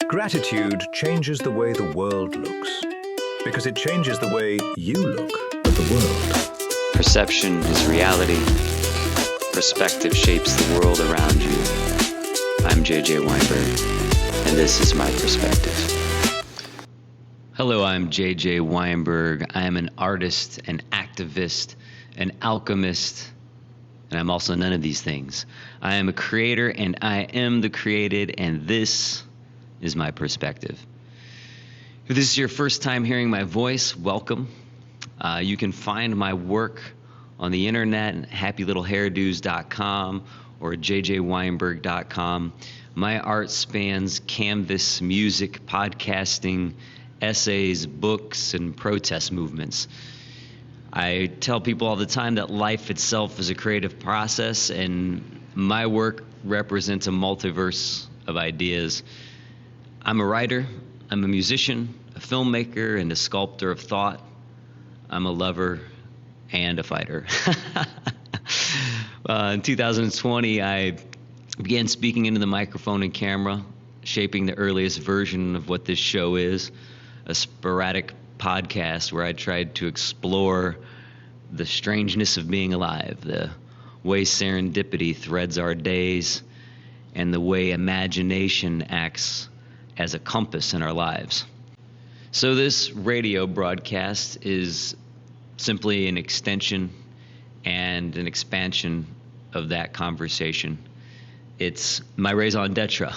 Gratitude changes the way the world looks, because it changes the way you look at the world. Perception is reality. Perspective shapes the world around you. I'm J.J. Weinberg, and this is my perspective. Hello, I'm J.J. Weinberg. I am an artist, an activist, an alchemist, and I'm also none of these things. I am a creator, and I am the created, and this is my perspective. If this is your first time hearing my voice, welcome. You can find my work on the internet at happylittlehairdos.com or jjweinberg.com. My art spans canvas, music, podcasting, essays, books, and protest movements. I tell people all the time that life itself is a creative process, and my work represents a multiverse of ideas. I'm a writer, I'm a musician, a filmmaker, and a sculptor of thought. I'm a lover and a fighter. In 2020, I began speaking into the microphone and camera, shaping the earliest version of what this show is, a sporadic podcast where I tried to explore the strangeness of being alive, the way serendipity threads our days, and the way imagination acts as a compass in our lives. So this radio broadcast is simply an extension and an expansion of that conversation. It's my raison d'etre,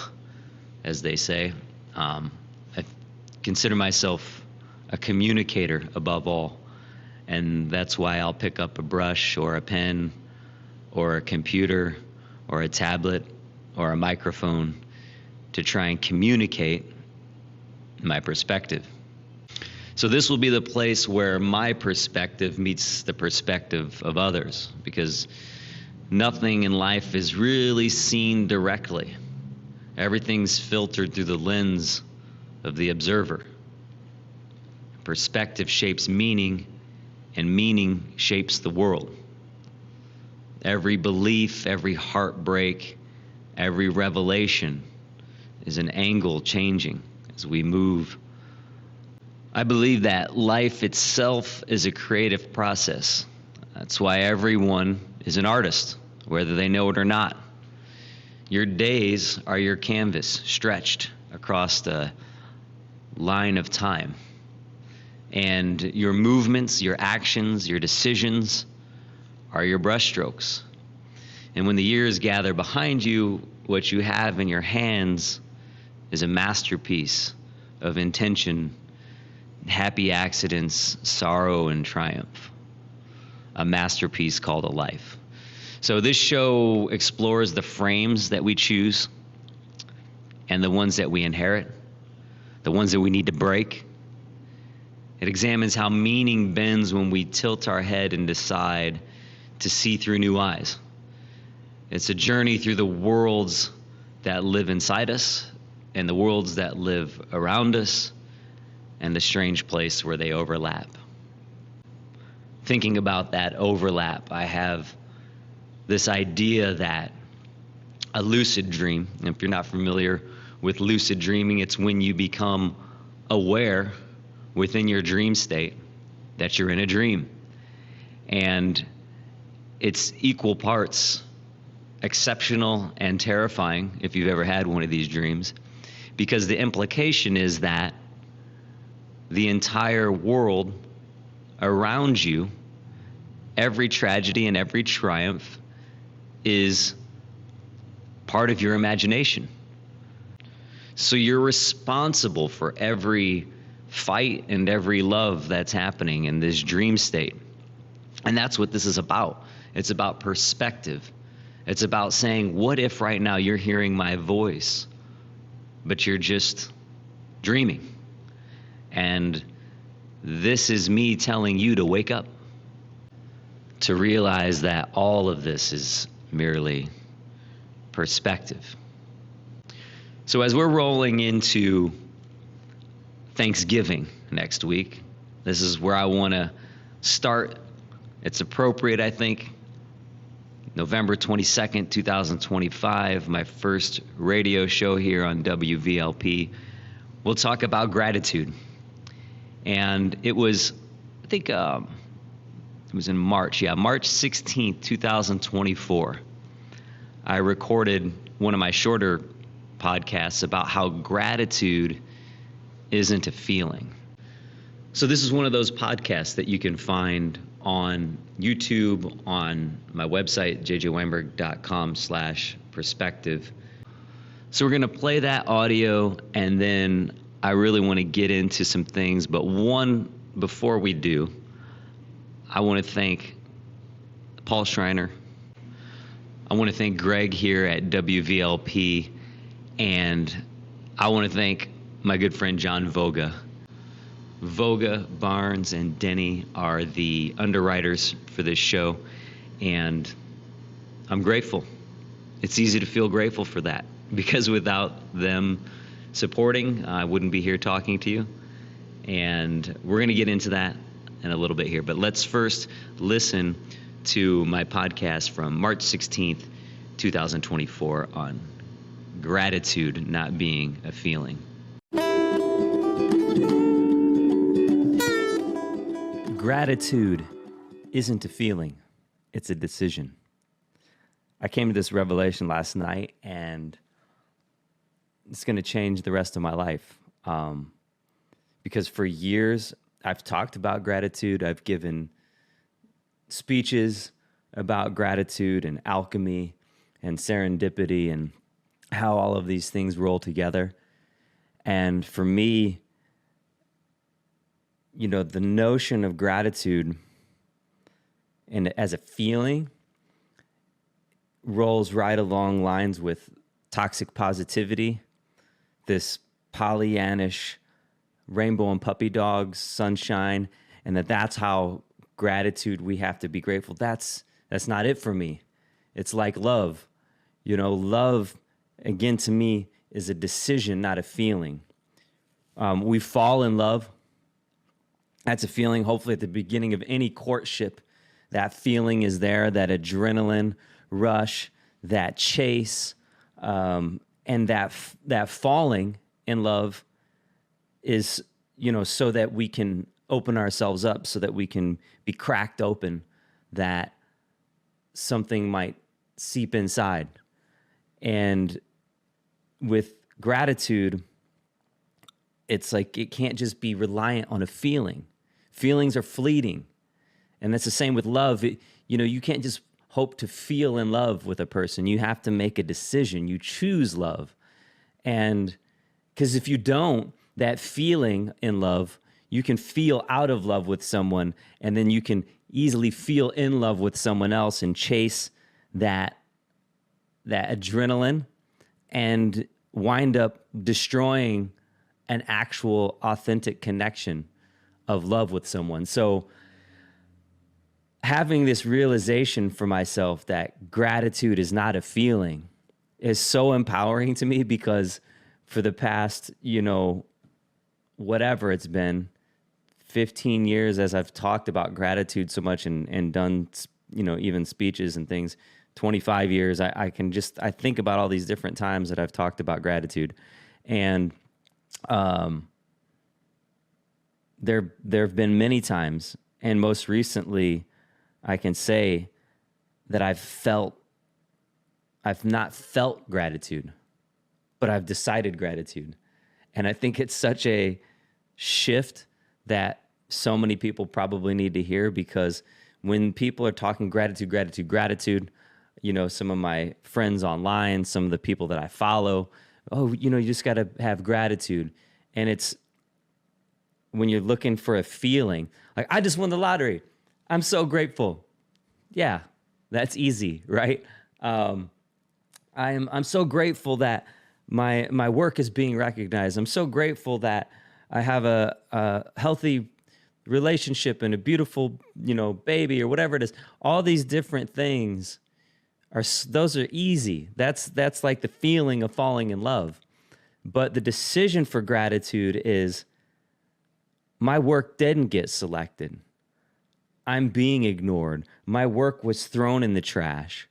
as they say. I consider myself a communicator above all, and that's why I'll pick up a brush or a pen or a computer or a tablet or a microphone to try and communicate my perspective. So this will be the place where my perspective meets the perspective of others, because nothing in life is really seen directly. Everything's filtered through the lens of the observer. Perspective shapes meaning, and meaning shapes the world. Every belief, every heartbreak, every revelation is an angle changing as we move. I believe that life itself is a creative process. That's why everyone is an artist, whether they know it or not. Your days are your canvas stretched across the line of time. And your movements, your actions, your decisions are your brushstrokes. And when the years gather behind you, what you have in your hands is a masterpiece of intention, happy accidents, sorrow, and triumph. A masterpiece called a life. So this show explores the frames that we choose and the ones that we inherit, the ones that we need to break. It examines how meaning bends when we tilt our head and decide to see through new eyes. It's a journey through the worlds that live inside us and the worlds that live around us and the strange place where they overlap. Thinking about that overlap, I have this idea that a lucid dream, and if you're not familiar with lucid dreaming, it's when you become aware within your dream state that you're in a dream. And it's equal parts exceptional and terrifying if you've ever had one of these dreams, because the implication is that the entire world around you, every tragedy and every triumph, is part of your imagination. So you're responsible for every fight and every love that's happening in this dream state. And that's what this is about. It's about perspective. It's about saying, what if right now you're hearing my voice, but you're just dreaming? And this is me telling you to wake up, to realize that all of this is merely perspective. So as we're rolling into Thanksgiving next week, this is where I want to start. It's appropriate, I think. November 22nd, 2025, my first radio show here on WVLP. we'll talk about gratitude. And it was, I think it was in March. Yeah, March 16th, 2024. I recorded one of my shorter podcasts about how gratitude isn't a feeling. So this is one of those podcasts that you can find on YouTube, on my website, jjweinberg.com/perspective. So we're going to play that audio, and then I really want to get into some things. But before we do, I want to thank Paul Schreiner. I want to thank Greg here at WVLP, and I want to thank my good friend John Voga. Voga, Barnes, and Denny are the underwriters for this show, and I'm grateful. It's easy to feel grateful for that, because without them supporting, I wouldn't be here talking to you. And we're going to get into that in a little bit here. But let's first listen to my podcast from March 16th, 2024 on gratitude not being a feeling. Gratitude isn't a feeling, it's a decision. I came to this revelation last night, and it's going to change the rest of my life. Because for years, I've talked about gratitude. I've given speeches about gratitude and alchemy and serendipity and how all of these things roll together. And for me, the notion of gratitude and as a feeling rolls right along lines with toxic positivity, this Pollyannish rainbow and puppy dogs, sunshine, and that's how gratitude, we have to be grateful. That's not it for me. It's like love. Love, again, to me, is a decision, not a feeling. We fall in love. That's a feeling, hopefully, at the beginning of any courtship. That feeling is there, that adrenaline rush, that chase, and that falling in love is, so that we can open ourselves up, so that we can be cracked open, that something might seep inside. And with gratitude, it's like it can't just be reliant on a feeling. Feelings are fleeting. And that's the same with love. You can't just hope to feel in love with a person. You have to make a decision. You choose love. And because if you don't, that feeling in love, you can feel out of love with someone, and then you can easily feel in love with someone else and chase that adrenaline and wind up destroying an actual authentic connection of love with someone. So having this realization for myself that gratitude is not a feeling is so empowering to me, because for the past, whatever it's been, 15 years, as I've talked about gratitude so much and done, even speeches and things, 25 years, I think about all these different times that I've talked about gratitude. And there have been many times, and most recently, I can say that I've not felt gratitude, but I've decided gratitude. And I think it's such a shift that so many people probably need to hear, because when people are talking gratitude, some of my friends online, some of the people that I follow, you just got to have gratitude. And it's when you're looking for a feeling, like, I just won the lottery, I'm so grateful. Yeah, that's easy, right? I'm so grateful that my work is being recognized. I'm so grateful that I have a healthy relationship and a beautiful, baby, or whatever it is. All these different things those are easy. That's like the feeling of falling in love. But the decision for gratitude is, my work didn't get selected. I'm being ignored. My work was thrown in the trash.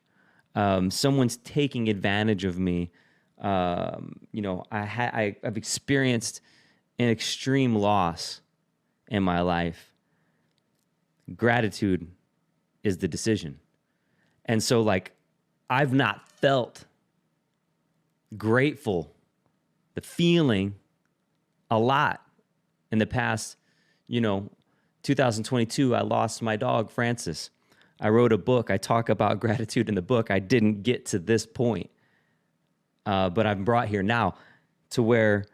Someone's taking advantage of me I've experienced an extreme loss in my life, gratitude is the decision. And so like, I've not felt grateful, the feeling, a lot in the past. 2022, I lost my dog, Francis. I wrote a book. I talk about gratitude in the book. I didn't get to this point, but I'm brought here now to where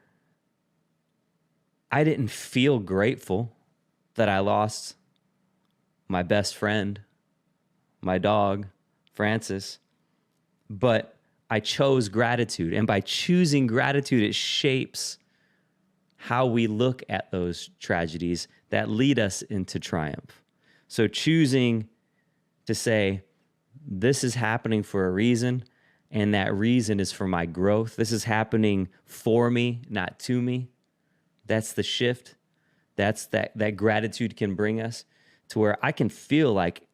I didn't feel grateful that I lost my best friend, my dog, Francis, but I chose gratitude. And by choosing gratitude, it shapes how we look at those tragedies that lead us into triumph. So choosing to say, this is happening for a reason, and that reason is for my growth. This is happening for me, not to me. That's the shift. That's that gratitude can bring us to where I can feel like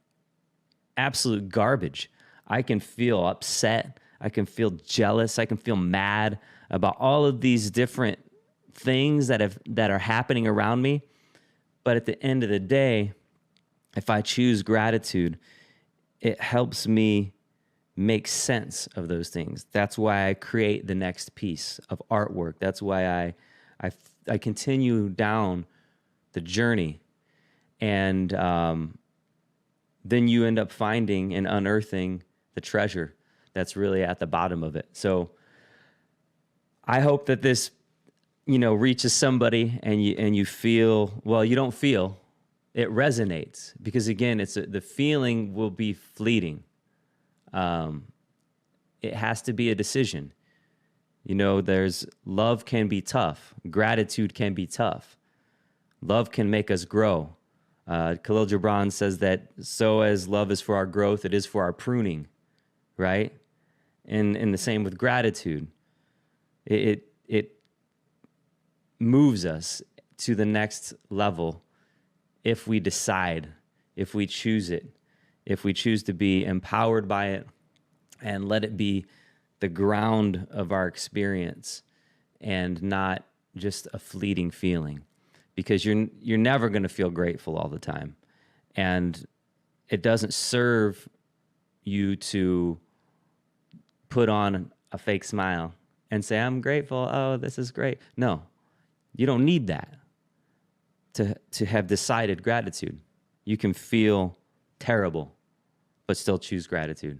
absolute garbage. I can feel upset. I can feel jealous. I can feel mad about all of these different things that are happening around me. But at the end of the day, if I choose gratitude, it helps me make sense of those things. That's why I create the next piece of artwork. That's why I continue down the journey. And then you end up finding and unearthing the treasure that's really at the bottom of it. So I hope that this, reaches somebody and you feel, well, you don't feel, it resonates, because again, the feeling will be fleeting. It has to be a decision. There's love can be tough. Gratitude can be tough. Love can make us grow. Khalil Gibran says that so as love is for our growth, it is for our pruning, right? And the same with gratitude. It moves us to the next level if we decide, if we choose it, if we choose to be empowered by it and let it be the ground of our experience and not just a fleeting feeling. Because you're never going to feel grateful all the time. And it doesn't serve you to put on a fake smile and say, I'm grateful. Oh, this is great. No, you don't need that to have decided gratitude. You can feel terrible, but still choose gratitude.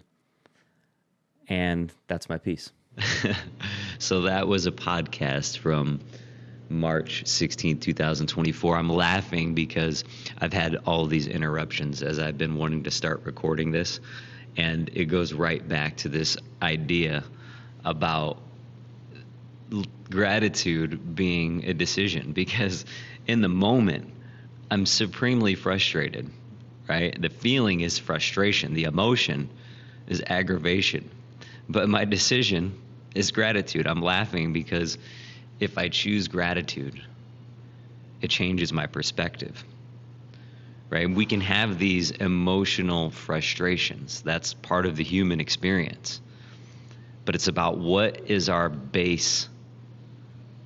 And that's my piece. So that was a podcast from March 16, 2024. I'm laughing because I've had all these interruptions as I've been wanting to start recording this. And it goes right back to this idea about gratitude being a decision, because in the moment, I'm supremely frustrated, right? The feeling is frustration. The emotion is aggravation. But my decision is gratitude. I'm laughing because if I choose gratitude, it changes my perspective, right? We can have these emotional frustrations. That's part of the human experience. But it's about what is our base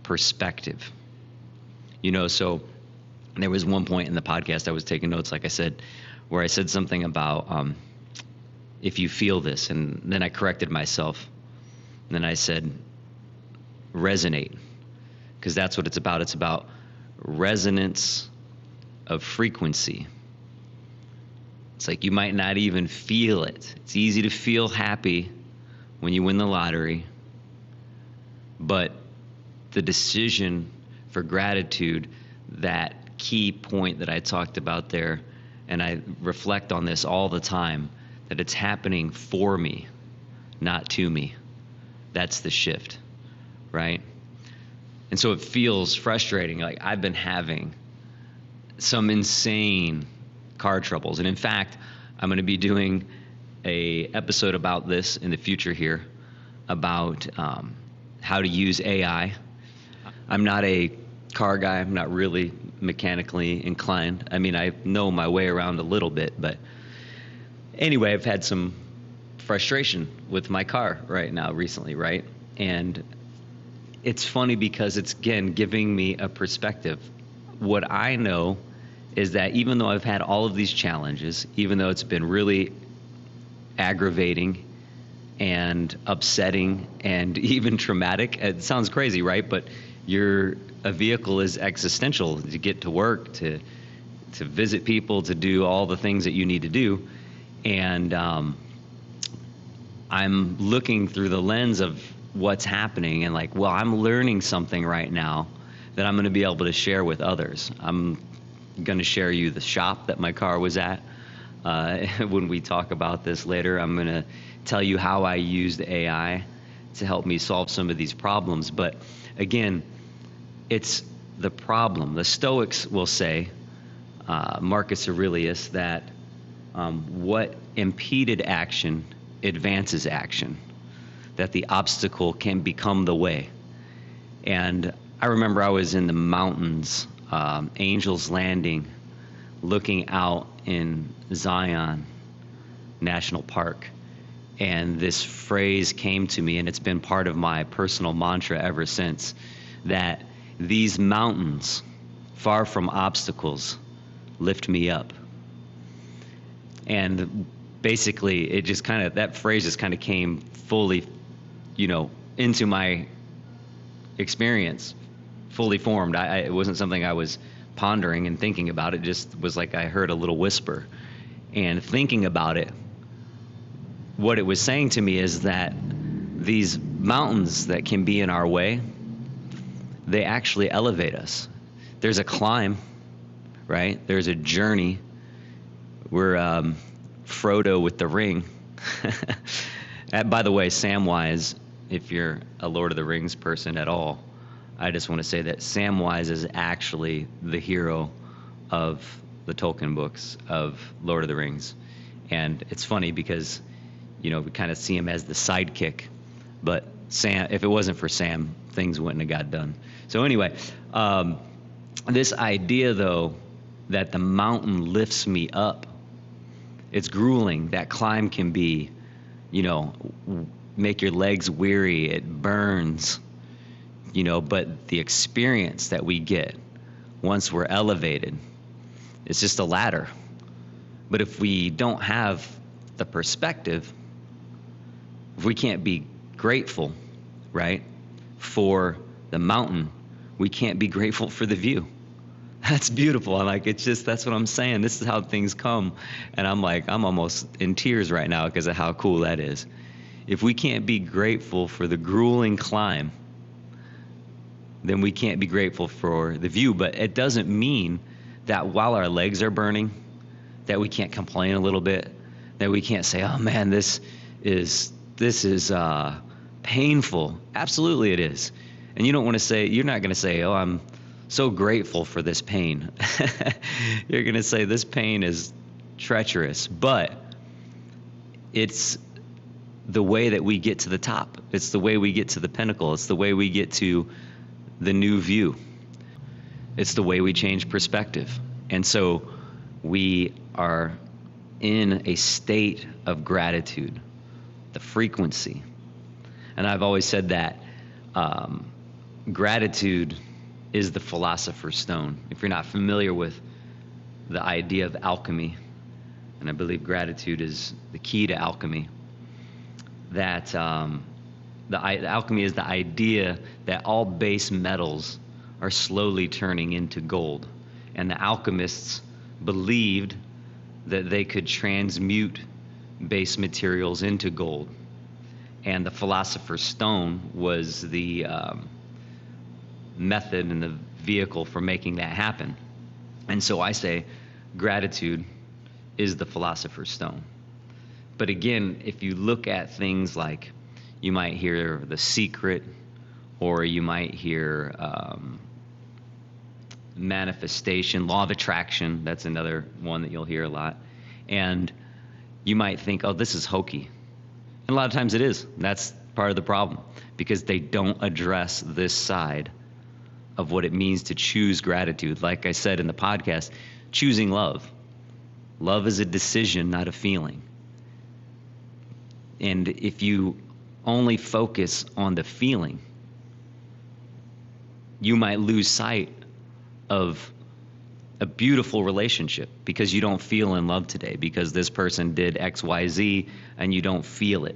perspective. So there was one point in the podcast I was taking notes, like I said, where I said something about if you feel this, and then I corrected myself. And then I said resonate, because that's what it's about. It's about resonance of frequency. It's like you might not even feel it. It's easy to feel happy when you win the lottery, but the decision for gratitude, that key point that I talked about there, and I reflect on this all the time, that it's happening for me, not to me. That's the shift, right? And so it feels frustrating. Like I've been having some insane car troubles. And in fact, I'm going to be doing a episode about this in the future here, about how to use AI. I'm not a car guy. I'm not really mechanically inclined. I mean, I know my way around a little bit, but anyway, I've had some frustration with my car right now recently, right? And it's funny because it's, again, giving me a perspective. What I know is that even though I've had all of these challenges, even though it's been really aggravating and upsetting and even traumatic, it sounds crazy, right? But a vehicle is existential to get to work, to visit people, to do all the things that you need to do. And I'm looking through the lens of what's happening and like, well, I'm learning something right now that I'm going to be able to share with others. I'm going to share you the shop that my car was at. When we talk about this later, I'm going to tell you how I used AI to help me solve some of these problems. But again, it's the problem. The Stoics will say, Marcus Aurelius, that what impeded action advances action, that the obstacle can become the way. And I remember I was in the mountains, Angel's Landing, looking out in Zion National Park. And this phrase came to me, and it's been part of my personal mantra ever since, that these mountains, far from obstacles, lift me up. And basically, it just kind of, that phrase just kind of came fully, into my experience, fully formed. It wasn't something I was pondering and thinking about. It just was like I heard a little whisper. And thinking about it, what it was saying to me is that these mountains that can be in our way, they actually elevate us. There's a climb, right? There's a journey. We're Frodo with the ring. By the way, Samwise, if you're a Lord of the Rings person at all, I just want to say that Samwise is actually the hero of the Tolkien books of Lord of the Rings. And it's funny because, we kind of see him as the sidekick. But Sam, if it wasn't for Sam, things wouldn't have got done. So anyway, this idea, though, that the mountain lifts me up, it's grueling. That climb can be, make your legs weary. It burns, but the experience that we get once we're elevated, it's just a ladder. But if we don't have the perspective, if we can't be grateful, right, for the mountain, we can't be grateful for the view. That's beautiful. That's what I'm saying. This is how things come. And I'm almost in tears right now because of how cool that is. If we can't be grateful for the grueling climb, then we can't be grateful for the view. But it doesn't mean that while our legs are burning, that we can't complain a little bit, that we can't say, oh man, this is painful. Absolutely it is. And you're not going to say, oh, I'm so grateful for this pain. You're going to say this pain is treacherous, but it's the way that we get to the top. It's the way we get to the pinnacle. It's the way we get to the new view. It's the way we change perspective. And so we are in a state of gratitude, the frequency. And I've always said that gratitude is the philosopher's stone. If you're not familiar with the idea of alchemy, and I believe gratitude is the key to alchemy, that the alchemy is the idea that all base metals are slowly turning into gold. And the alchemists believed that they could transmute base materials into gold. And the philosopher's stone was the method and the vehicle for making that happen. And so I say gratitude is the philosopher's stone. But again, if you look at things like, you might hear The Secret, or you might hear manifestation, law of attraction, that's another one that you'll hear a lot. And you might think, oh, this is hokey. And a lot of times it is. That's part of the problem, because they don't address this side of what it means to choose gratitude. Like I said in the podcast, choosing love. Love is a decision, not a feeling. And if you only focus on the feeling, you might lose sight of a beautiful relationship because you don't feel in love today because this person did XYZ and you don't feel it.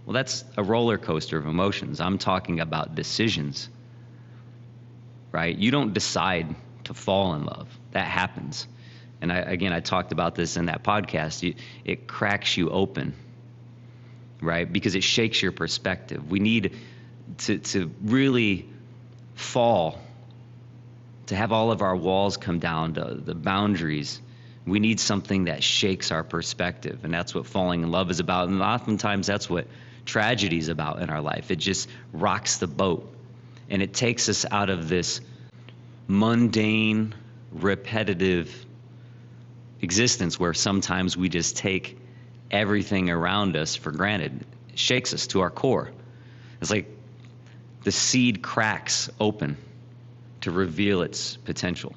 Well, that's a roller coaster of emotions. I'm talking about decisions, right? You don't decide to fall in love. That happens. And I talked about this in that podcast. It cracks you open, right? Because it shakes your perspective. We need to really fall, to have all of our walls come down, to the boundaries. We need something that shakes our perspective. And that's what falling in love is about. And oftentimes that's what tragedy is about in our life. It just rocks the boat. And it takes us out of this mundane, repetitive existence where sometimes we just take everything around us for granted. It shakes us to our core. It's like the seed cracks open to reveal its potential.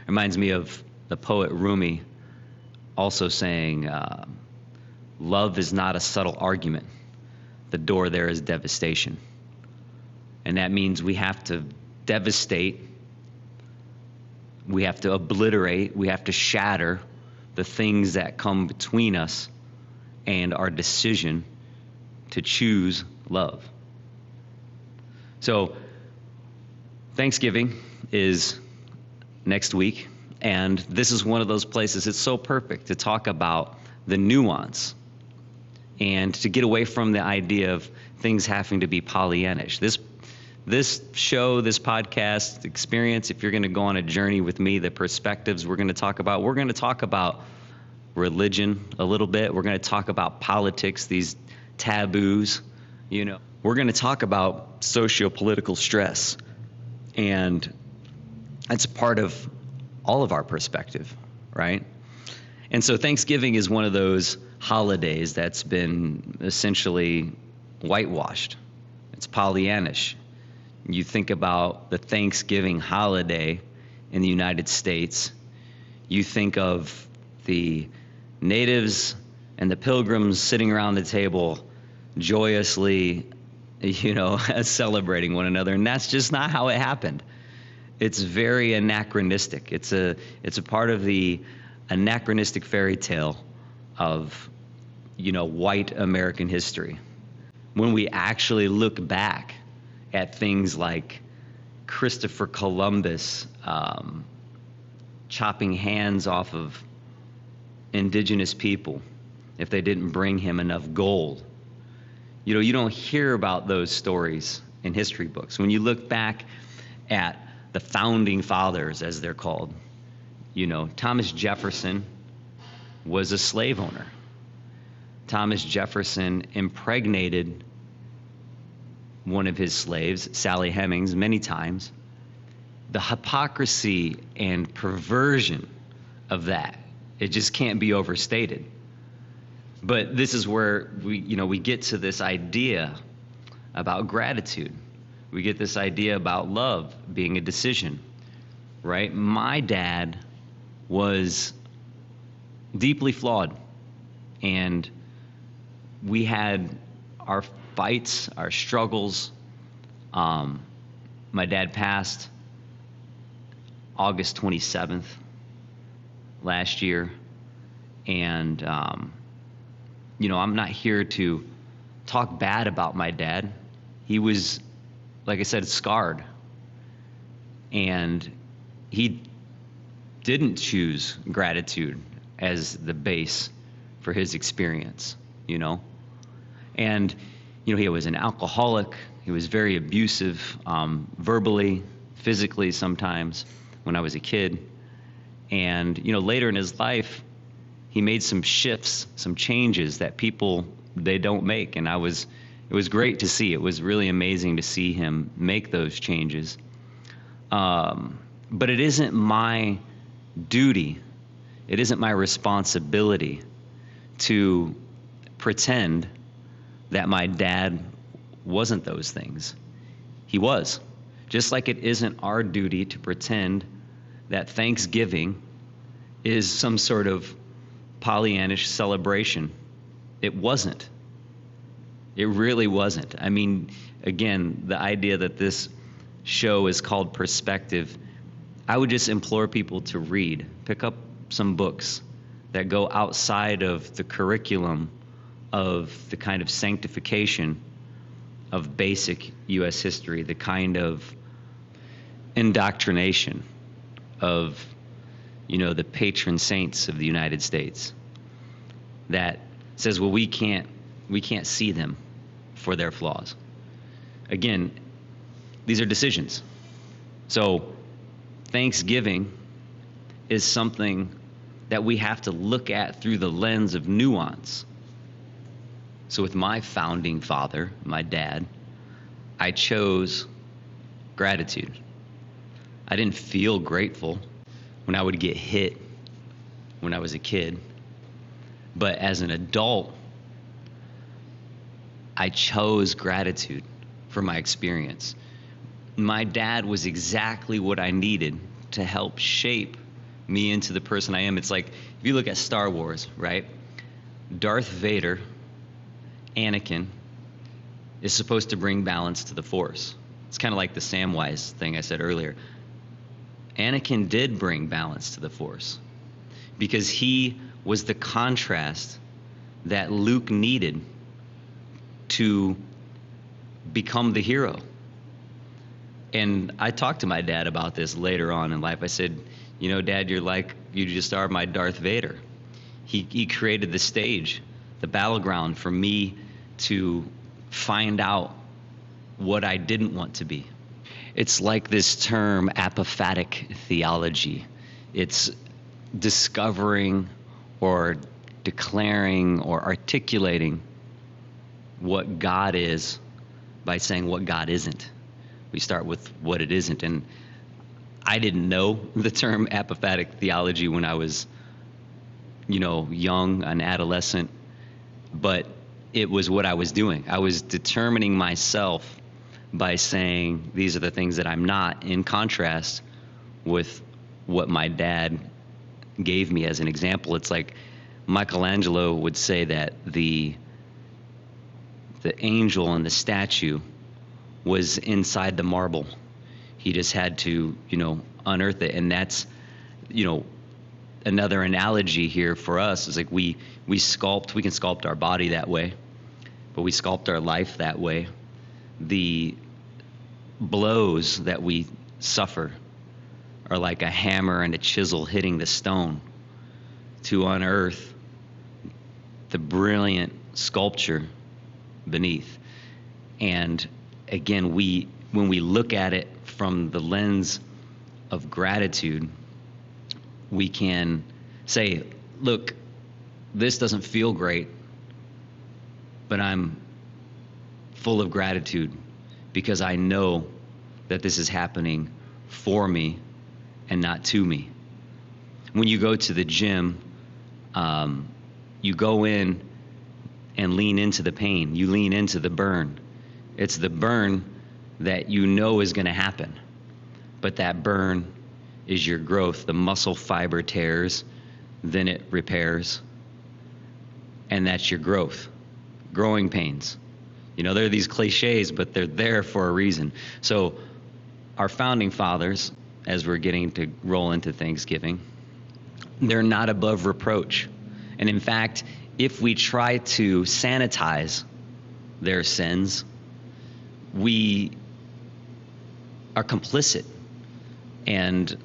Reminds me of the poet Rumi also saying, love is not a subtle argument. The door there is devastation. And that means we have to devastate, we have to obliterate, we have to shatter the things that come between us and our decision to choose love. So Thanksgiving is next week, and this is one of those places, it's so perfect to talk about the nuance and to get away from the idea of things having to be Pollyannish. This show, this podcast experience, if you're going to go on a journey with me, the perspectives we're going to talk about religion a little bit. We're going to talk about politics, these taboos, We're going to talk about socio-political stress. And that's part of all of our perspective, right? And so Thanksgiving is one of those holidays that's been essentially whitewashed. It's Pollyannish. You think about the Thanksgiving holiday in the United States, you think of the natives and the pilgrims sitting around the table joyously, celebrating one another, and that's just not how it happened. It's very anachronistic. It's a part of the anachronistic fairy tale of, white American history. When we actually look back at things like Christopher Columbus chopping hands off of indigenous people if they didn't bring him enough gold. You don't hear about those stories in history books. When you look back at the founding fathers, as they're called, Thomas Jefferson was a slave owner. Thomas Jefferson impregnated one of his slaves, Sally Hemings, many times. The hypocrisy and perversion of that, it just can't be overstated. But this is where we get to this idea about gratitude. We get this idea about love being a decision, right? My dad was deeply flawed, and we had our fights, our struggles. My dad passed August 27th last year, and I'm not here to talk bad about my dad. He was, like I said, scarred, and he didn't choose gratitude as the base for his experience, And, he was an alcoholic. He was very abusive, verbally, physically sometimes when I was a kid. And, later in his life, he made some shifts, some changes that people, they don't make. And it was great to see. It was really amazing to see him make those changes. But it isn't my duty, it isn't my responsibility to pretend that my dad wasn't those things. He was. Just like it isn't our duty to pretend that Thanksgiving is some sort of Pollyannish celebration. It wasn't. It really wasn't. I mean, again, the idea that this show is called Perspective, I would just implore people to read, pick up some books that go outside of the curriculum of the kind of sanctification of basic U.S. history, the kind of indoctrination of, the patron saints of the United States that says, well, we can't see them for their flaws. Again, these are decisions. So Thanksgiving is something that we have to look at through the lens of nuance. So with my founding father, my dad, I chose gratitude. I didn't feel grateful when I would get hit when I was a kid. But as an adult, I chose gratitude for my experience. My dad was exactly what I needed to help shape me into the person I am. It's like, if you look at Star Wars, right? Darth Vader, Anakin, is supposed to bring balance to the Force. It's kind of like the Samwise thing I said earlier. Anakin did bring balance to the Force because he was the contrast that Luke needed to become the hero. And I talked to my dad about this later on in life. I said, Dad, you just are my Darth Vader. He created the stage, the battleground for me to find out what I didn't want to be. It's like this term, apophatic theology. It's discovering or declaring or articulating what God is by saying what God isn't. We start with what it isn't. And I didn't know the term apophatic theology when I was, young, an adolescent, but it was what I was doing. I was determining myself by saying these are the things that I'm not, in contrast with what my dad gave me as an example. It's like Michelangelo would say that the angel in the statue was inside the marble. He just had to, unearth it. And that's, another analogy here for us is like we can sculpt our body that way, but we sculpt our life that way. The blows that we suffer are like a hammer and a chisel hitting the stone to unearth the brilliant sculpture beneath. And again, when we look at it from the lens of gratitude, we can say, look, this doesn't feel great, but I'm full of gratitude because I know that this is happening for me and not to me. When you go to the gym, you go in and lean into the pain. You lean into the burn. It's the burn that is going to happen. But that burn is your growth. The muscle fiber tears, then it repairs. And that's your growth. Growing pains. There are these cliches, but they're there for a reason. So our founding fathers, as we're getting to roll into Thanksgiving, they're not above reproach. And in fact, if we try to sanitize their sins, we are complicit. And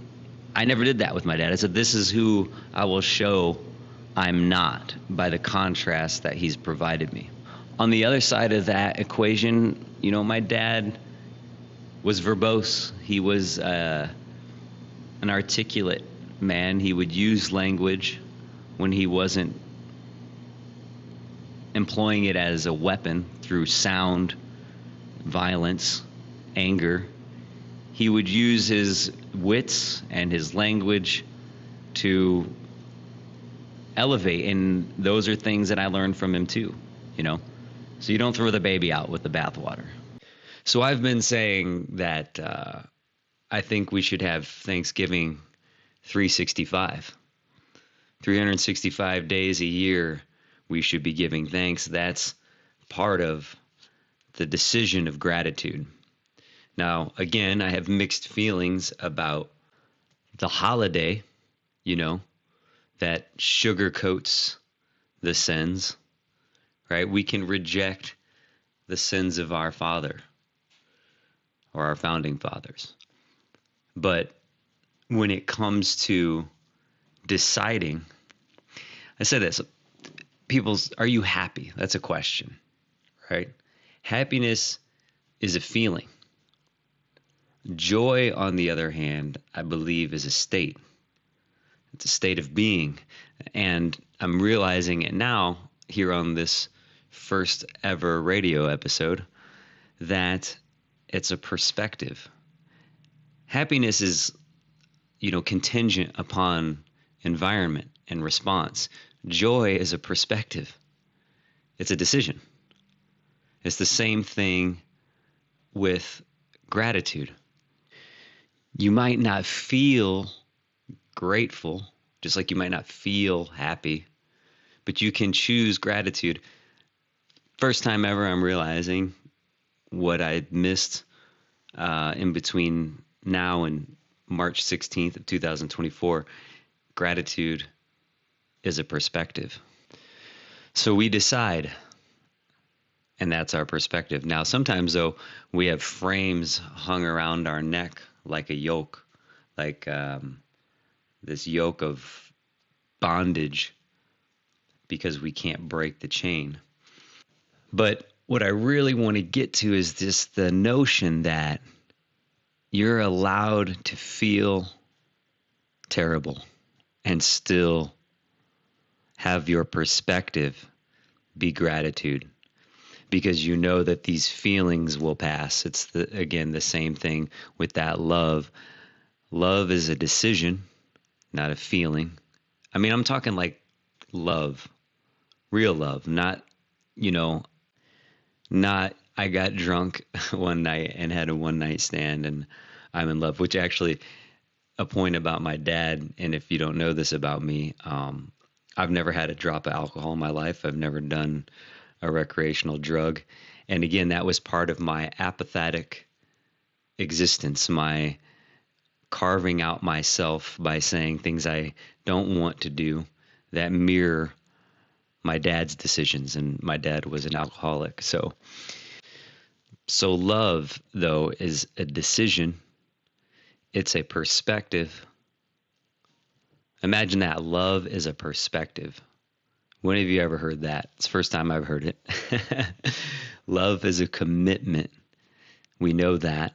I never did that with my dad. I said, this is who I will show I'm not by the contrast that he's provided me. On the other side of that equation, my dad was verbose. He was an articulate man. He would use language when he wasn't employing it as a weapon through sound, violence, anger. He would use his wits and his language to elevate, and those are things that I learned from him too, So you don't throw the baby out with the bathwater. So I've been saying that I think we should have Thanksgiving 365. 365 days a year we should be giving thanks. That's part of the decision of gratitude. Now, again, I have mixed feelings about the holiday, that sugarcoats the sins, right? We can reject the sins of our father or our founding fathers. But when it comes to deciding, I said this, are you happy? That's a question, right? Happiness is a feeling. Joy, on the other hand, I believe is a state. It's a state of being. And I'm realizing it now here on this first ever radio episode that it's a perspective. Happiness is, contingent upon environment and response. Joy is a perspective. It's a decision. It's the same thing with gratitude. You might not feel grateful, just like you might not feel happy, but you can choose gratitude. First time ever I'm realizing what I missed in between now and March 16th of 2024. Gratitude is a perspective. So we decide, and that's our perspective. Now, sometimes, though, we have frames hung around our neck like a yoke, like this yoke of bondage, because we can't break the chain. But what I really want to get to is the notion that you're allowed to feel terrible and still have your perspective be gratitude, because you know that these feelings will pass. It's the same thing with that love. Love is a decision, not a feeling. I mean, I'm talking like love, real love, not I got drunk one night and had a one night stand and I'm in love, which actually a point about my dad. And if you don't know this about me, I've never had a drop of alcohol in my life. I've never done a recreational drug. And again, that was part of my apathetic existence, my carving out myself by saying things I don't want to do that mirror my dad's decisions. And my dad was an alcoholic. So love, though, is a decision. It's a perspective. Imagine that. Love is a perspective. When have you ever heard that? It's the first time I've heard it. Love is a commitment. We know that.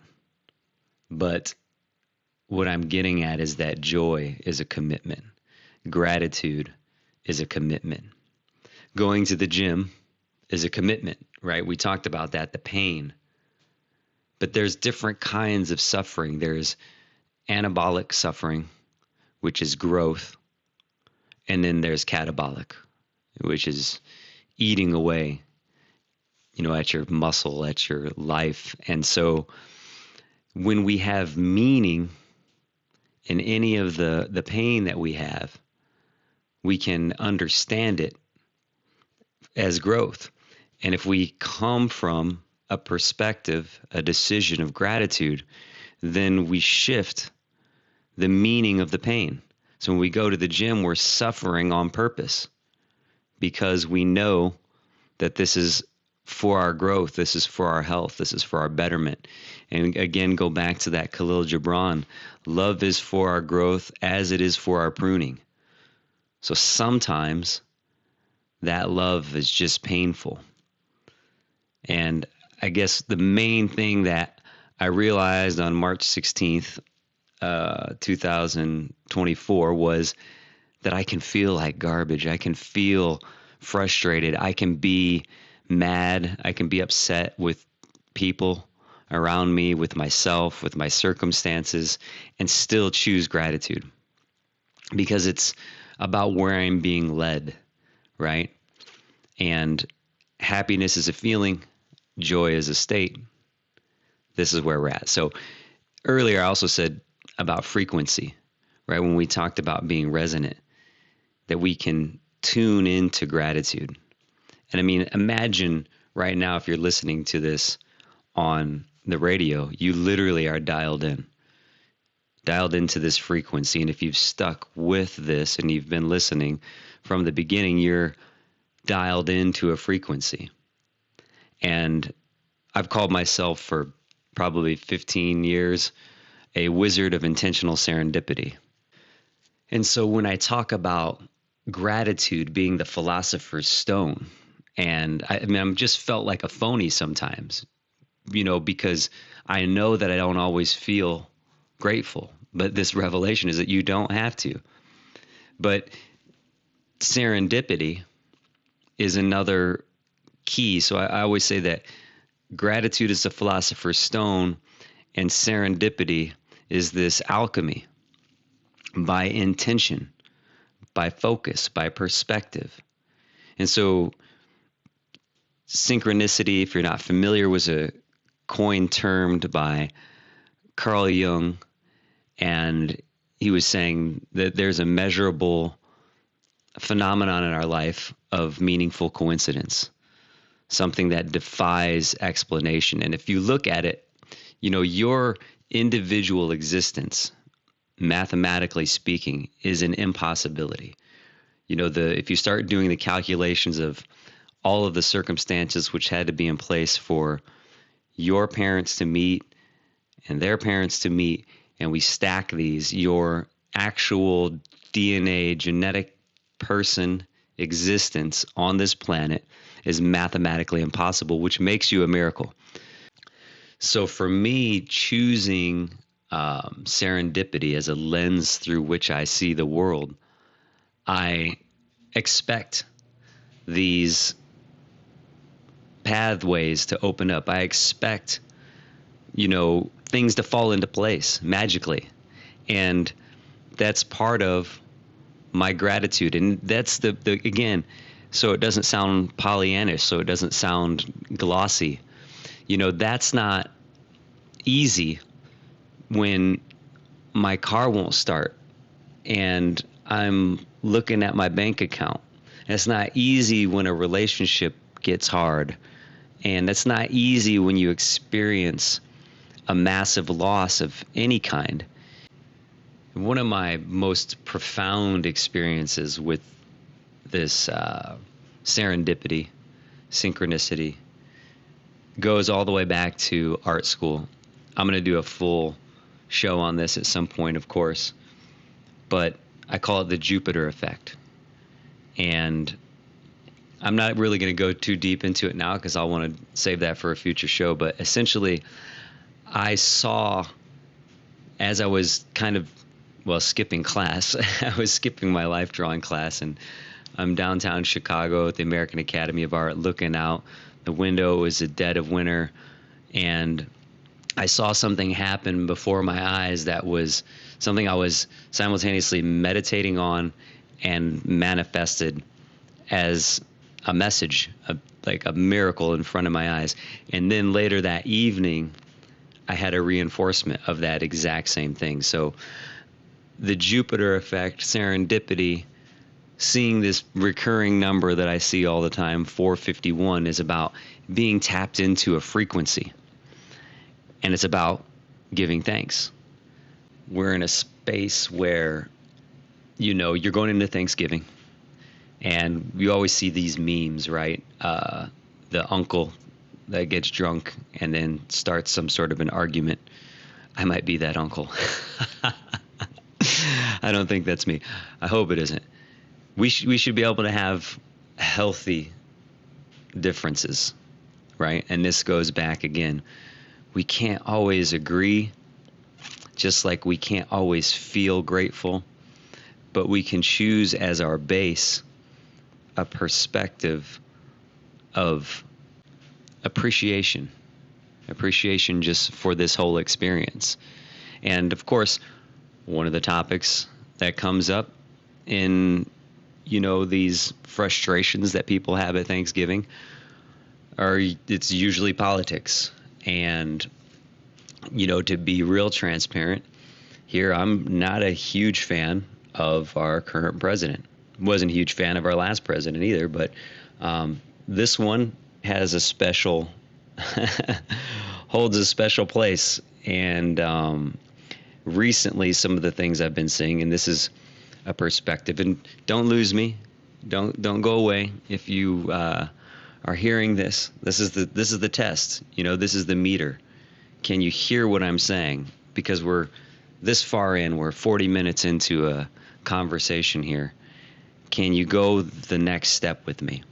But what I'm getting at is that joy is a commitment. Gratitude is a commitment. Going to the gym is a commitment, right? We talked about that, the pain. But there's different kinds of suffering. There's anabolic suffering, which is growth. And then there's catabolic, which is eating away, at your muscle, at your life. And so when we have meaning in any of the pain that we have, we can understand it as growth. And if we come from a perspective, a decision of gratitude, then we shift the meaning of the pain. So when we go to the gym, we're suffering on purpose because we know that this is for our growth, this is for our health, this is for our betterment. And again, go back to that Khalil Gibran. Love is for our growth as it is for our pruning. So sometimes that love is just painful. And I guess the main thing that I realized on March 16th, 2024 was that I can feel like garbage. I can feel frustrated. I can be mad. I can be upset with people around me, with myself, with my circumstances, and still choose gratitude because it's about where I'm being led, right? And happiness is a feeling. Joy is a state. This is where we're at. So earlier I also said about frequency, right? When we talked about being resonant, that we can tune into gratitude. And I mean, imagine right now, if you're listening to this on the radio, you literally are dialed into this frequency. And if you've stuck with this and you've been listening from the beginning, you're dialed into a frequency. And I've called myself for probably 15 years a wizard of intentional serendipity. And so when I talk about gratitude being the philosopher's stone, and I mean, I'm just felt like a phony sometimes, because I know that I don't always feel grateful. But this revelation is that you don't have to. But serendipity is another key. So I always say that gratitude is the philosopher's stone, and serendipity is this alchemy by intention, by focus, by perspective. And so synchronicity, if you're not familiar, was a coin termed by Carl Jung, and he was saying that there's a measurable phenomenon in our life of meaningful coincidence, something that defies explanation. And if you look at it, your individual existence, mathematically speaking, is an impossibility. If you start doing the calculations of all of the circumstances which had to be in place for your parents to meet and their parents to meet, and we stack these, your actual DNA, genetic person existence on this planet is mathematically impossible, which makes you a miracle. So for me, choosing serendipity as a lens through which I see the world, I expect these pathways to open up. I expect, things to fall into place magically. And that's part of my gratitude. And that's the again, so it doesn't sound Pollyannish, so it doesn't sound glossy. That's not easy when my car won't start and I'm looking at my bank account. And it's not easy when a relationship gets hard. And it's not easy when you experience a massive loss of any kind. One of my most profound experiences with this serendipity, synchronicity, goes all the way back to art school. I'm going to do a full show on this at some point, of course, but I call it the Jupiter effect. And I'm not really going to go too deep into it now because I want to save that for a future show. But essentially, I saw, as I was skipping class, I was skipping my life drawing class, and I'm downtown Chicago at the American Academy of Art looking out the window. It was the dead of winter, and I saw something happen before my eyes that was something I was simultaneously meditating on and manifested as a message, like a miracle in front of my eyes. And then later that evening, I had a reinforcement of that exact same thing. So the Jupiter effect, serendipity, seeing this recurring number that I see all the time, 451, is about being tapped into a frequency. And it's about giving thanks. We're in a space where, you're going into Thanksgiving, and you always see these memes, right? The uncle that gets drunk and then starts some sort of an argument. I might be that uncle. I don't think that's me. I hope it isn't. We should be able to have healthy differences, right? And this goes back again. We can't always agree, just like we can't always feel grateful, but we can choose as our base a perspective of appreciation just for this whole experience. And of course, one of the topics that comes up in, these frustrations that people have at Thanksgiving it's usually politics. And, to be real transparent here, I'm not a huge fan of our current president. Wasn't a huge fan of our last president either, but this one, has a special holds a special place. And recently, some of the things I've been seeing, and this is a perspective, and don't lose me, don't go away if you are hearing this. This is the test. This is the meter. Can you hear what I'm saying? Because we're this far in, we're 40 minutes into a conversation here. Can you go the next step with me?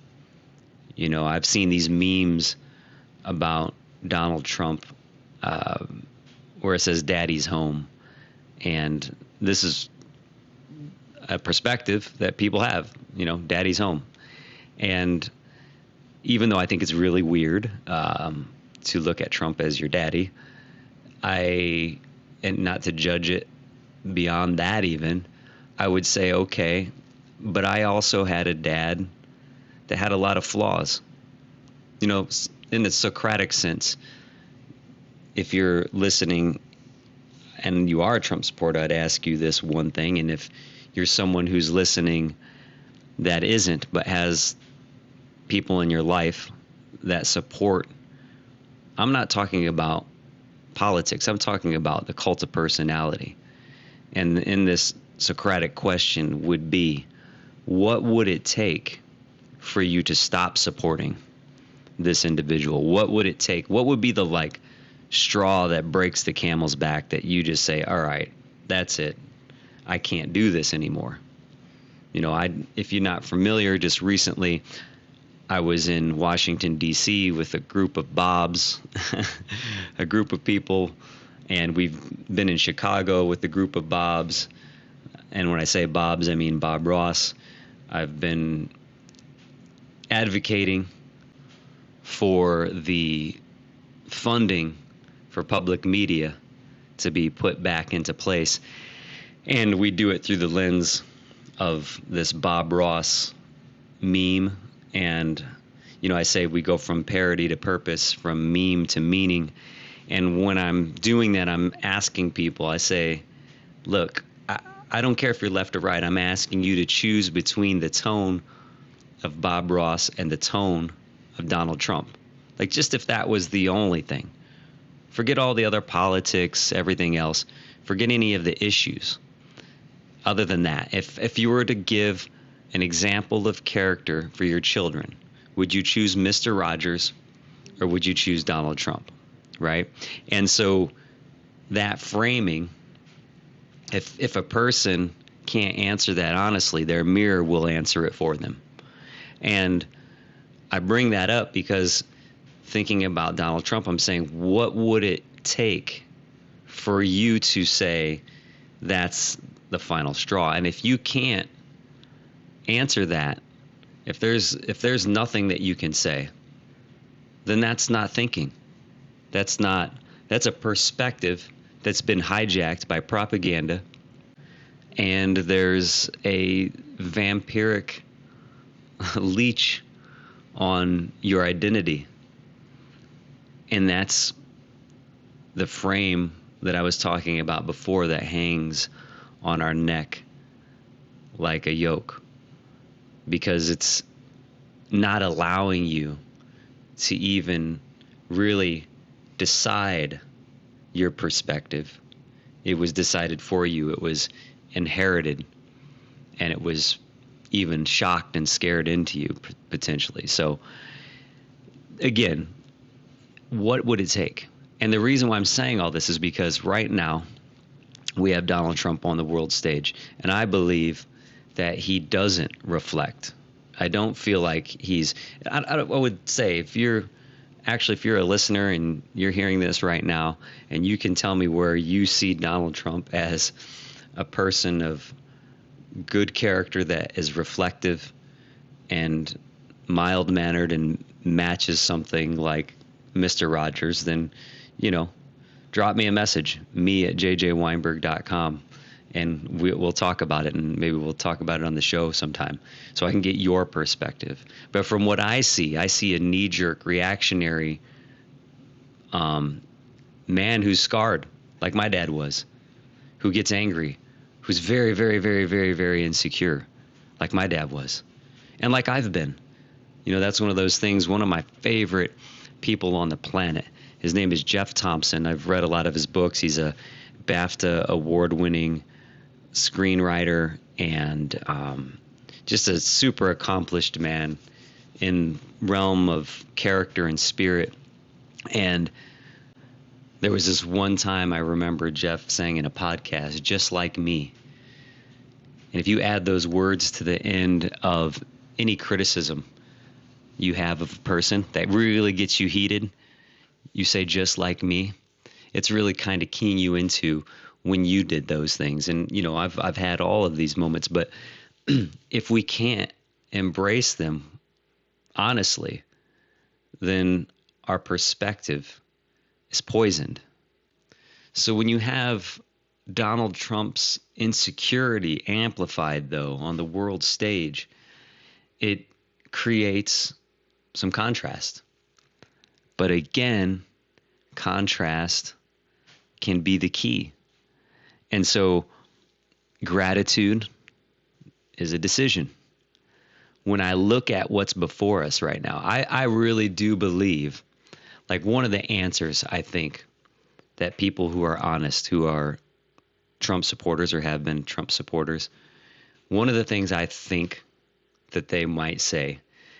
I've seen these memes about Donald Trump where it says "Daddy's home," and this is a perspective that people have. Daddy's home, and even though I think it's really weird to look at Trump as your daddy, and not to judge it beyond that even, I would say, okay, but I also had a dad that had a lot of flaws. In the Socratic sense, if you're listening and you are a Trump supporter, I'd ask you this one thing. And if you're someone who's listening that isn't, but has people in your life that support, I'm not talking about politics. I'm talking about the cult of personality. And in this Socratic question would be, what would it take for you to stop supporting this individual? What would it take? What would be the straw that breaks the camel's back that you just say, all right, that's it. I can't do this anymore. If you're not familiar, just recently I was in Washington, D.C. with a group of Bobs, a group of people, and we've been in Chicago with a group of Bobs. And when I say Bobs, I mean Bob Ross. I've been advocating for the funding for public media to be put back into place. And we do it through the lens of this Bob Ross meme. And, I say we go from parody to purpose, from meme to meaning. And when I'm doing that, I'm asking people, I say, look, I don't care if you're left or right. I'm asking you to choose between the tone of Bob Ross and the tone of Donald Trump. Just if that was the only thing. Forget all the other politics, everything else. Forget any of the issues. Other than that, if you were to give an example of character for your children, would you choose Mr. Rogers or would you choose Donald Trump? Right? And so that framing, if a person can't answer that honestly, their mirror will answer it for them. And I bring that up because thinking about Donald Trump, I'm saying, what would it take for you to say that's the final straw? And if you can't answer that, if there's nothing that you can say, then that's not thinking. That's a perspective that's been hijacked by propaganda, and there's a vampiric leech on your identity. And that's the frame that I was talking about before that hangs on our neck like a yoke, because it's not allowing you to even really decide your perspective. It was decided for you. It was inherited, and it was even shocked and scared into you potentially. So again, what would it take? And the reason why I'm saying all this is because right now we have Donald Trump on the world stage, and I believe that he doesn't reflect. I don't feel like he's, I would say if you're a listener and you're hearing this right now and you can tell me where you see Donald Trump as a person of good character that is reflective and mild-mannered and matches something like Mr. Rogers, then, drop me a message, me@jjweinberg.com, and we'll talk about it, and maybe we'll talk about it on the show sometime so I can get your perspective. But from what I see a knee-jerk, reactionary man who's scarred, like my dad was, who gets angry, who's very, very, very, very, very insecure, like my dad was, and like I've been. You know, that's one of those things. One of my favorite people on the planet, his name is Jeff Thompson. I've read a lot of his books. He's a BAFTA award-winning screenwriter and just a super accomplished man in realm of character and spirit. And there was this one time I remember Jeff saying in a podcast, "just like me." And if you add those words to the end of any criticism you have of a person that really gets you heated, you say, "just like me." It's really kind of keying you into when you did those things. And, you know, I've had all of these moments, but if we can't embrace them honestly, then our perspective is poisoned. So when you have Donald Trump's insecurity amplified, though, on the world stage, it creates some contrast. But again, contrast can be the key. And so gratitude is a decision. When I look at what's before us right now, I really do believe, like, one of the answers, I think, that people who are honest, who are Trump supporters or have been Trump supporters, one of the things I think that they might say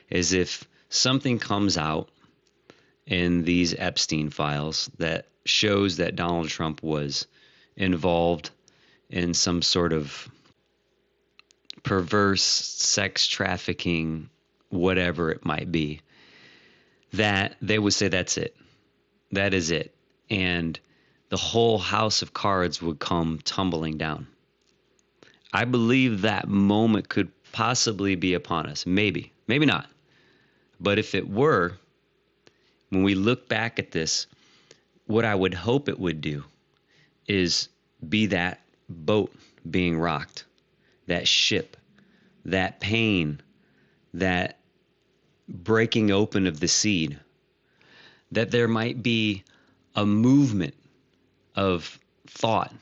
is, if something comes out in these Epstein files that shows that Donald Trump was involved in some sort of perverse sex trafficking, whatever it might be, that they would say, that's it. That is it. And the whole house of cards would come tumbling down. I believe that moment could possibly be upon us. Maybe, maybe not. But if it were, when we look back at this, what I would hope it would do is be that boat being rocked, that ship, that pain, that breaking open of the seed, that there might be a movement of thought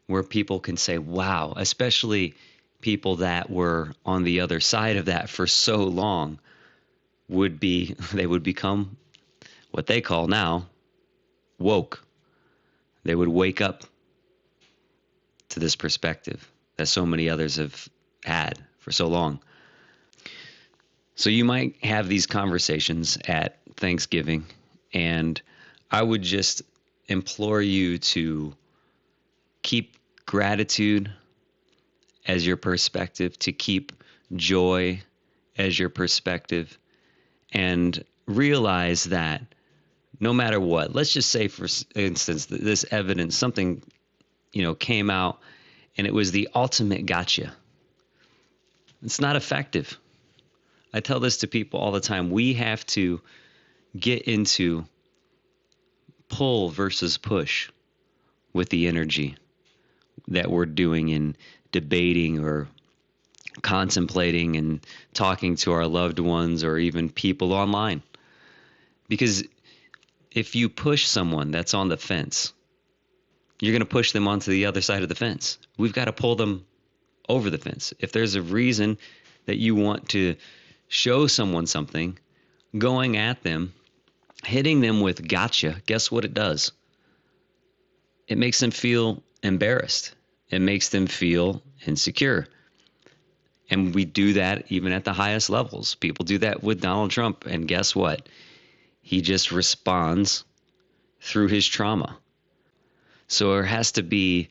where people can say, wow, especially people that were on the other side of that for so long, they would become what they call now woke. They would wake up to this perspective that so many others have had for so long. So you might have these conversations at Thanksgiving, and I would just implore you to keep gratitude as your perspective, to keep joy as your perspective, and realize that no matter what, let's just say, for instance, this evidence, something, came out and it was the ultimate gotcha. It's not effective. I tell this to people all the time. We have to get into pull versus push with the energy that we're doing in debating or contemplating and talking to our loved ones or even people online. Because if you push someone that's on the fence, you're going to push them onto the other side of the fence. We've got to pull them over the fence. If there's a reason that you want to show someone something, going at them, hitting them with gotcha, guess what it does? It makes them feel embarrassed. It makes them feel insecure. And we do that even at the highest levels. People do that with Donald Trump. And guess what? He just responds through his trauma. So there has to be,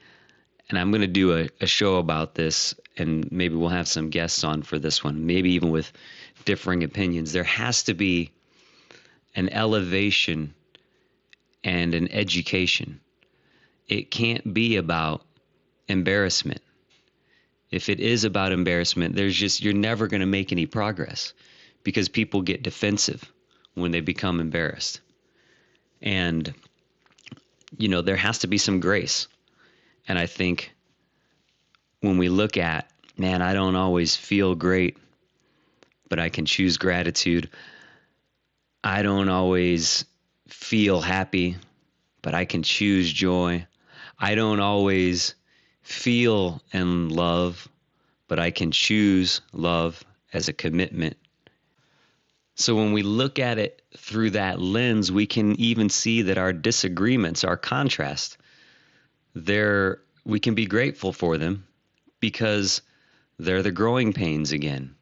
and I'm going to do a show about this, and maybe we'll have some guests on for this one, maybe even with differing opinions. There has to be an elevation and an education. It can't be about embarrassment. If it is about embarrassment, you're never going to make any progress, because people get defensive when they become embarrassed. And, there has to be some grace. And I think when we look at, man, I don't always feel great, but I can choose gratitude. I don't always feel happy, but I can choose joy. I don't always feel in love, but I can choose love as a commitment So when we look at it through that lens, we can even see that our disagreements, our contrast, we can be grateful for them because they're the growing pains again.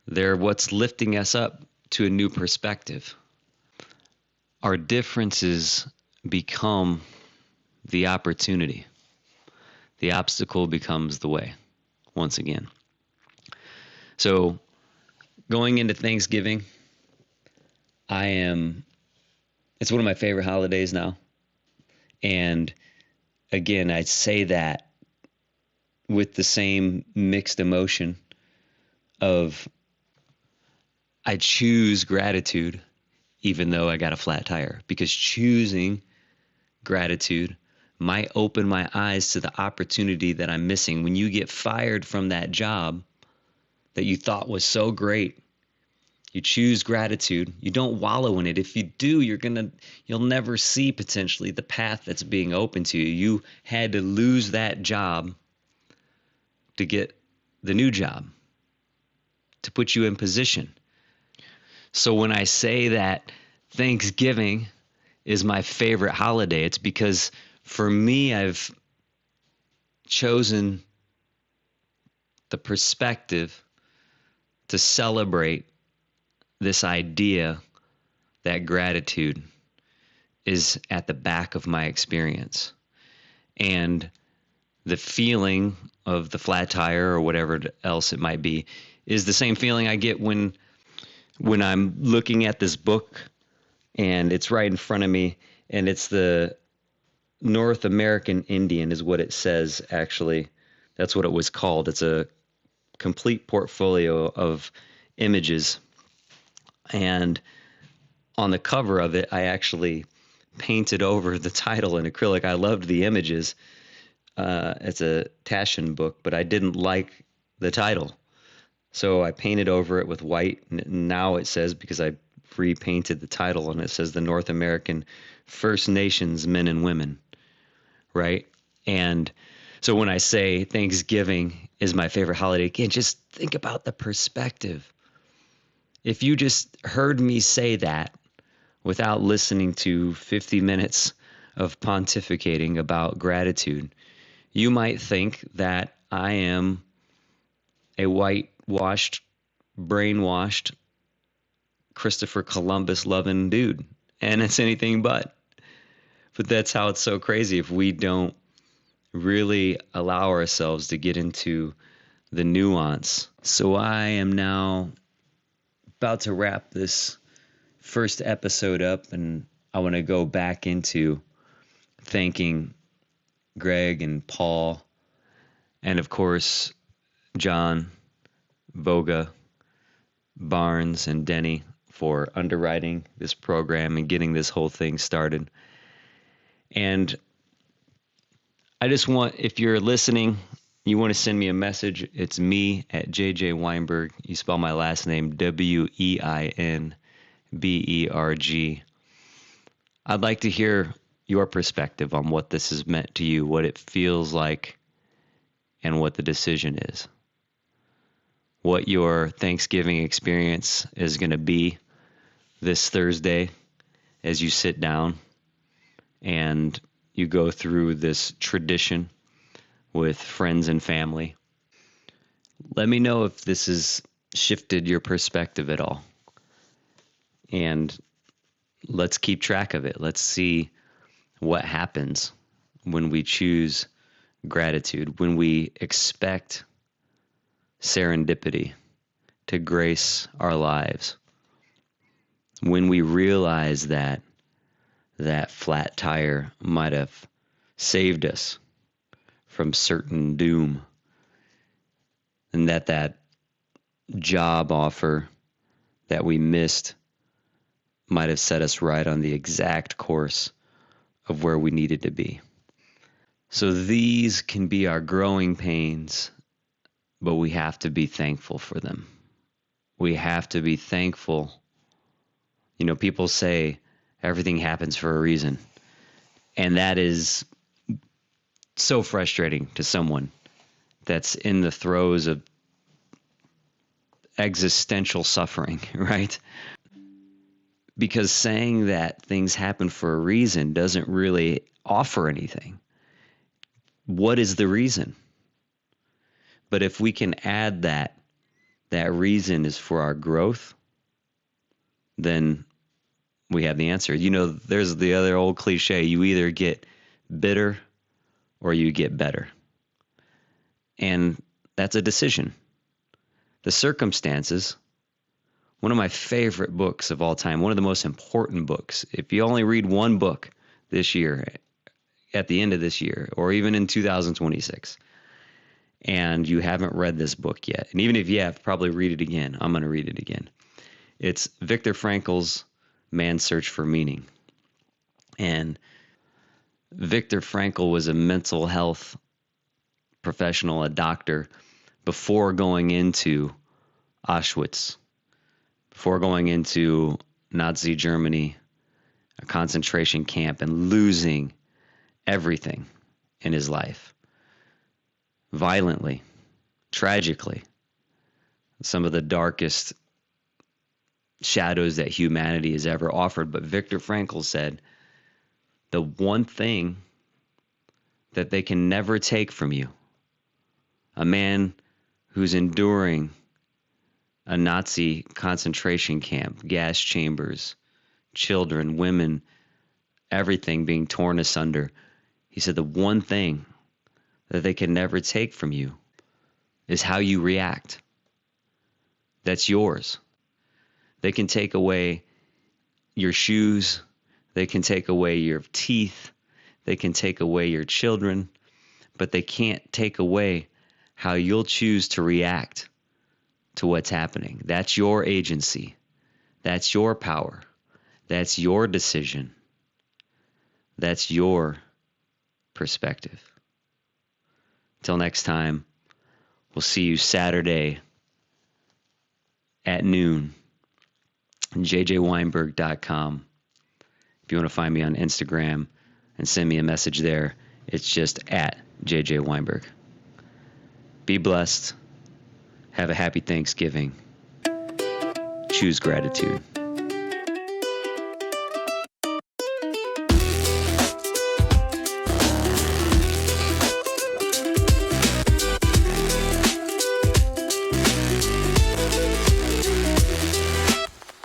They're what's lifting us up to a new perspective. Our differences become the opportunity. The obstacle becomes the way, once again. So going into Thanksgiving, it's one of my favorite holidays now. And again, I say that with the same mixed emotion of I choose gratitude even though I got a flat tire, because choosing gratitude might open my eyes to the opportunity that I'm missing. When you get fired from that job that you thought was so great, you choose gratitude. You don't wallow in it. If you do, you'll never see potentially the path that's being open to you. You had to lose that job to get the new job, to put you in position. So when I say that Thanksgiving is my favorite holiday, it's because for me, I've chosen the perspective to celebrate this idea that gratitude is at the back of my experience. And the feeling of the flat tire or whatever else it might be is the same feeling I get when I'm looking at this book and it's right in front of me, and it's the North American Indian is what it says, actually. That's what it was called. It's a complete portfolio of images. And on the cover of it, I actually painted over the title in acrylic. I loved the images. It's a Taschen book, but I didn't like the title. So I painted over it with white. And now it says, because I repainted the title, and it says the North American First Nations Men and Women, right? And so when I say Thanksgiving is my favorite holiday, again, just think about the perspective. If you just heard me say that without listening to 50 minutes of pontificating about gratitude, you might think that I am a whitewashed, brainwashed, Christopher Columbus loving dude. And it's anything but. But that's how it's so crazy if we don't really allow ourselves to get into the nuance. So I am now about to wrap this first episode up, and I want to go back into thanking Greg and Paul, and of course, John, Voga, Barnes, and Denny for underwriting this program and getting this whole thing started. And I just want, if you're listening, you want to send me a message, it's me at JJ Weinberg. You spell my last name Weinberg. I'd like to hear your perspective on what this has meant to you, what it feels like, and what the decision is. What your Thanksgiving experience is going to be this Thursday as you sit down and you go through this tradition with friends and family. Let me know if this has shifted your perspective at all. And let's keep track of it. Let's see what happens when we choose gratitude, when we expect serendipity to grace our lives, when we realize that that flat tire might have saved us from certain doom, and that job offer that we missed might have set us right on the exact course of where we needed to be. So these can be our growing pains, but we have to be thankful for them. We have to be thankful. You know, people say everything happens for a reason, and that is so frustrating to someone that's in the throes of existential suffering, right? Because saying that things happen for a reason doesn't really offer anything. What is the reason? But if we can add that reason is for our growth, then we have the answer. You know, there's the other old cliche, you either get bitter or you get better. And that's a decision. The Circumstances, one of my favorite books of all time, one of the most important books. If you only read one book this year, at the end of this year, or even in 2026, and you haven't read this book yet, and even if you have, probably read it again. I'm going to read it again. It's Viktor Frankl's Man's Search for Meaning. And Viktor Frankl was a mental health professional, a doctor, before going into Auschwitz, before going into Nazi Germany, a concentration camp, and losing everything in his life. Violently, tragically, some of the darkest shadows that humanity has ever offered. But Viktor Frankl said, the one thing that they can never take from you, a man who's enduring a Nazi concentration camp, gas chambers, children, women, everything being torn asunder. He said the one thing that they can never take from you is how you react. That's yours. They can take away your shoes. They can take away your teeth. They can take away your children. But they can't take away how you'll choose to react to what's happening. That's your agency. That's your power. That's your decision. That's your perspective. Till next time, we'll see you Saturday at noon. jjweinberg.com. If you want to find me on Instagram and send me a message there, it's just at jjweinberg. Be blessed. Have a happy Thanksgiving. Choose gratitude.